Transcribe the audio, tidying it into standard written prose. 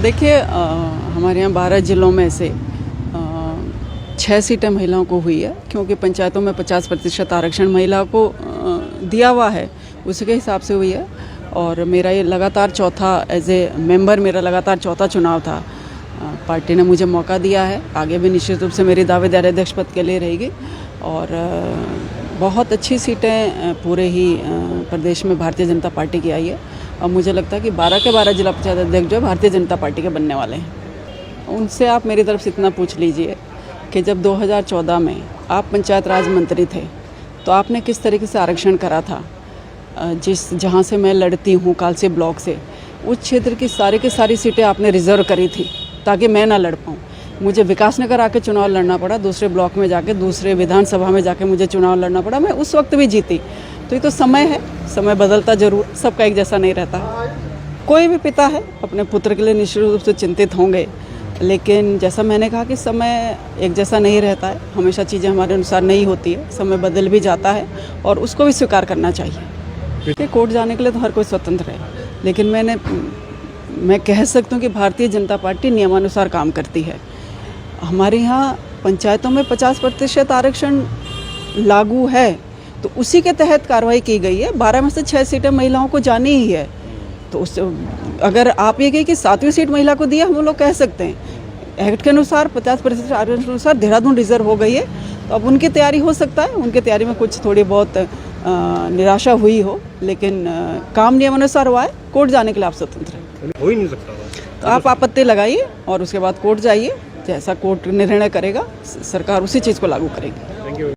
देखिए हमारे यहाँ 12 ज़िलों में से 6 सीटें महिलाओं को हुई है, क्योंकि पंचायतों में 50% आरक्षण महिलाओं को दिया हुआ है, उसके हिसाब से हुई है। और मेरा ये लगातार चौथा एज ए मेंबर मेरा लगातार चौथा चुनाव था। पार्टी ने मुझे मौका दिया है, आगे भी निश्चित रूप से मेरी दावेदारी अध्यक्ष पद के लिए रहेगी। और बहुत अच्छी सीटें पूरे ही प्रदेश में भारतीय जनता पार्टी की आई है। और मुझे लगता है कि 12 के 12 जिला पंचायत अध्यक्ष जो भारतीय जनता पार्टी के बनने वाले हैं। उनसे आप मेरी तरफ से इतना पूछ लीजिए कि जब 2014 में आप पंचायत राज मंत्री थे तो आपने किस तरीके से आरक्षण करा था। जहाँ से मैं लड़ती हूँ, कालसी ब्लॉक से, उस क्षेत्र की सारी सीटें आपने रिजर्व करी थी ताकि मैं ना लड़ पाऊँ। मुझे विकासनगर आके चुनाव लड़ना पड़ा, दूसरे ब्लॉक में जाके, दूसरे विधानसभा में जाके मुझे चुनाव लड़ना पड़ा। मैं उस वक्त भी जीती। तो ये तो समय है, समय बदलता जरूर, सबका एक जैसा नहीं रहता। कोई भी पिता है अपने पुत्र के लिए निश्चित रूप से चिंतित होंगे, लेकिन जैसा मैंने कहा कि समय एक जैसा नहीं रहता है, हमेशा चीज़ें हमारे अनुसार नहीं होती है, समय बदल भी जाता है और उसको भी स्वीकार करना चाहिए। कोर्ट जाने के लिए तो हर कोई स्वतंत्र है, लेकिन मैं कह सकती हूँ कि भारतीय जनता पार्टी नियमानुसार काम करती है। हमारे यहाँ पंचायतों में 50% आरक्षण लागू है, तो उसी के तहत कार्रवाई की गई है। 12 में से 6 सीटें महिलाओं को जानी ही है। तो उस अगर आप ये कहें कि 7वीं सीट महिला को दिया, हम लोग कह सकते हैं एक्ट के अनुसार 50% आरक्षण के अनुसार देहरादून रिजर्व हो गई है। तो अब उनकी तैयारी हो सकता है, उनकी तैयारी में कुछ थोड़ी बहुत निराशा हुई हो, लेकिन काम नियमानुसार हुआ है। कोर्ट जाने के लिए आप स्वतंत्र हैं, हो ही नहीं सकता। तो आप आपत्ति लगाइए और उसके बाद कोर्ट जाइए। जैसा कोर्ट निर्णय करेगा सरकार उसी चीज़ को लागू करेगी।